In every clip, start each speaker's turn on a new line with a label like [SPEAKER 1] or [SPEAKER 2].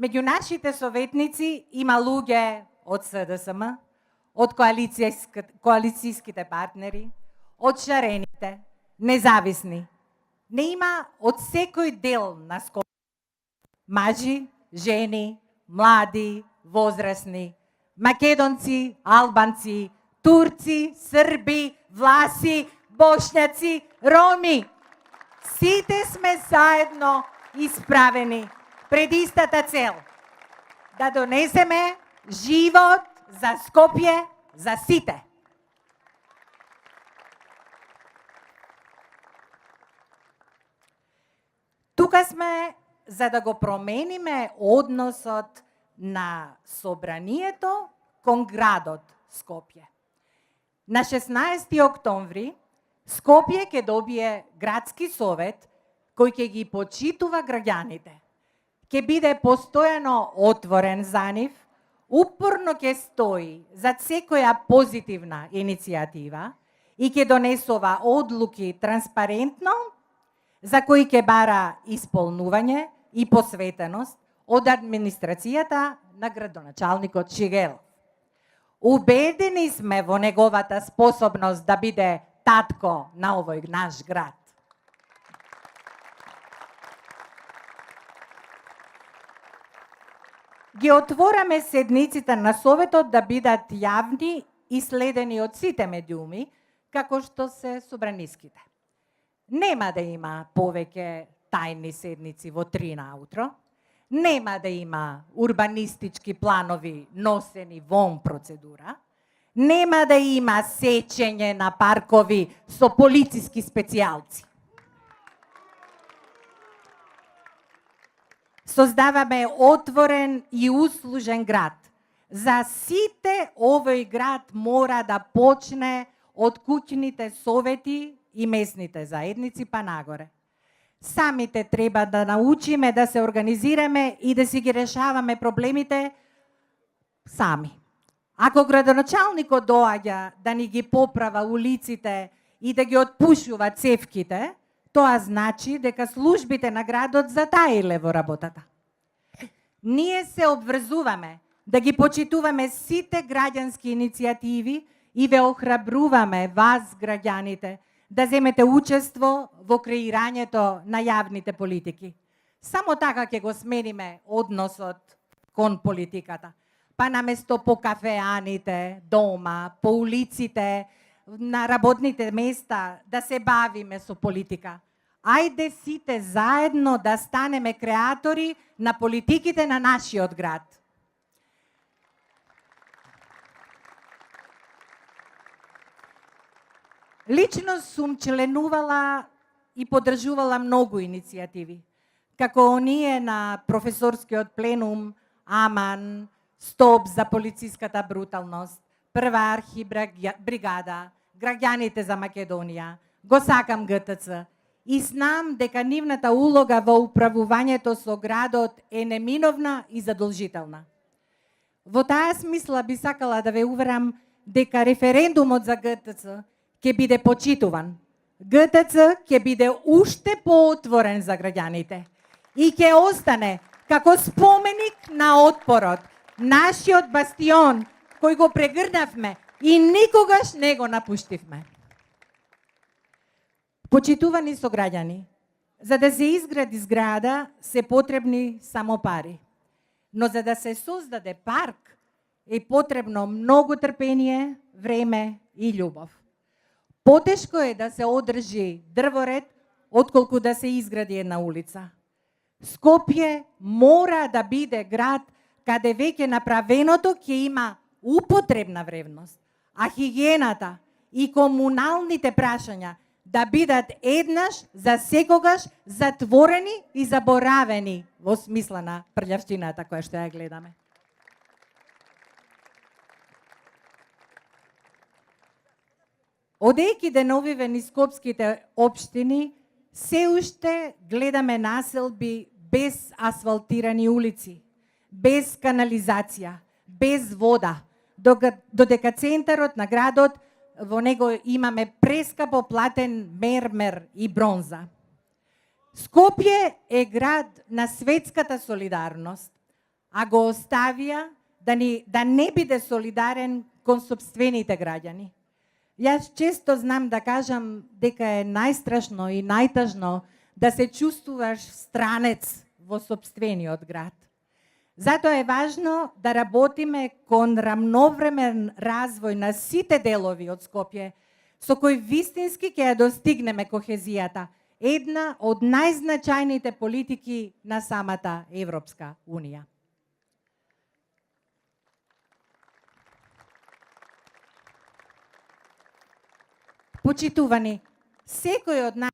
[SPEAKER 1] Меѓу нашите советници има луѓе од СДСМ, од коалицијските партнери, од шарените, независни. Не има од секој дел на Скопје. Мажи, жени, млади, возрастни, македонци, албанци, турци, срби, власи, бошњаци, роми. Сите сме заедно исправени пред истата цел. Да донесеме живот за Скопје, за сите. Тука сме за да го промениме односот на собранието кон градот Скопје. На 16 октомври Скопје ќе добие градски совет кој ќе ги почитува граѓаните. Ќе биде постојано отворен за нив, упорно ќе стои зад секоја позитивна иницијатива и ќе донесува одлуки транспарентно, за кои ќе бара исполнување и посветеност од администрацијата на градоначалникот Шигел. Убедени сме во неговата способност да биде татко на овој наш град. Ги отвораме седниците на Советот да бидат јавни и следени од сите медиуми, како што се собраниските. Нема да има повеќе тајни седници во 3 наутро, нема да има урбанистички планови носени вон процедура, нема да има сечење на паркови со полициски специјалци. Создаваме отворен и услужен град. За сите овој град мора да почне од куќните совети и местните заедници па нагоре. Самите треба да научиме да се организираме и да си ги решаваме проблемите сами. Ако градоначалникот доаѓа да ни ги поправа улиците и да ги отпушува цевките, тоа значи дека службите на градот затаиле во работата. Ние се обврзуваме да ги почитуваме сите граѓански иницијативи и ве охрабруваме вас, граѓаните, да земете учество во креирањето на јавните политики. Само така ќе го смениме односот кон политиката. Па наместо по кафеаните, дома, по улиците, на работните места, да се бавиме со политика. Ајде сите заедно да станеме креатори на политиките на нашиот град. Лично сум членувала и поддржувала многу иницијативи, како оние на професорскиот пленум Аман, Стоп за полициската бруталност, Прва архибригада, Граѓаните за Македонија, Го сакам ГТЦ, и знам дека нивната улога во управувањето со градот е неминовна и задолжителна. Во таа смисла би сакала да ве уверам дека референдумот за ГТЦ ќе биде почитуван. ГТЦ ќе биде уште поотворен за граѓаните и ќе остане како споменик на отпорот, нашиот бастион кој го прегрнавме и никогаш не го напуштивме. Почитувани сограѓани, за да се изгради зграда се потребни само пари. Но за да се создаде парк е потребно многу трпение, време и љубов. Потешко е да се одржи дрворед, отколку да се изгради една улица. Скопје мора да биде град каде веќе направеното ќе има употребна вредност, а хигиената и комуналните прашања да бидат еднаш за секогаш затворени и заборавени во смисла на прљавштината која што ја гледаме. Одејќи деновиве низ скопските општини, се уште гледаме населби без асфалтирани улици, без канализација, без вода, додека центарот на градот во него имаме прескапо платен мермер и бронза. Скопје е град на светската солидарност, а го оставија да не биде солидарен кон собствените граѓани. Јас често знам да кажам дека е најстрашно и најтажно да се чувствуваш странец во собствениот град. Затоа е важно да работиме кон рамновремен развој на сите делови од Скопје, со кој вистински ќе ја достигнеме кохезијата, една од најзначајните политики на самата Европска Унија. Почитувани, секој од нас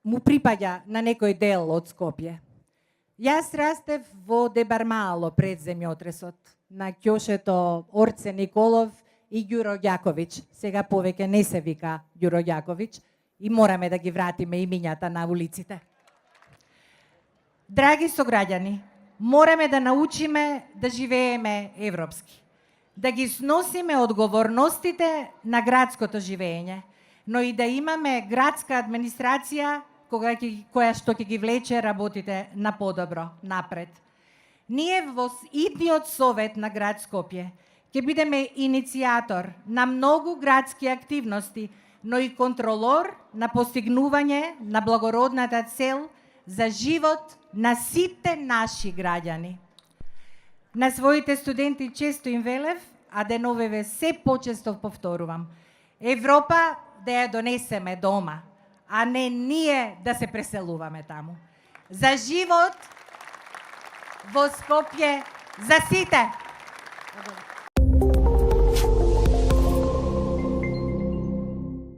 [SPEAKER 1] му припаѓа на некој дел од Скопје. Јас растев во Дебармало пред земјотресот, на ќошето Орце Николов и Ѓуро Ѓаковиќ. Сега повеќе не се вика Ѓуро Ѓаковиќ и мораме да ги вратиме имињата на улиците. Драги сограѓани, мораме да научиме да живееме европски, да ги сносиме одговорностите на градското живење, но и да имаме градска администрација која што ќе ги влече работите на подобро, напред. Ние во идниот совет на град Скопје ќе бидеме иницијатор на многу градски активности, но и контролор на постигнување на благородната цел за живот на сите наши граѓани. На своите студенти често им велев, а деновеве се почесто повторувам, Европа да ја донесеме дома, а не ние да се преселуваме таму. За живот во Скопје за сите!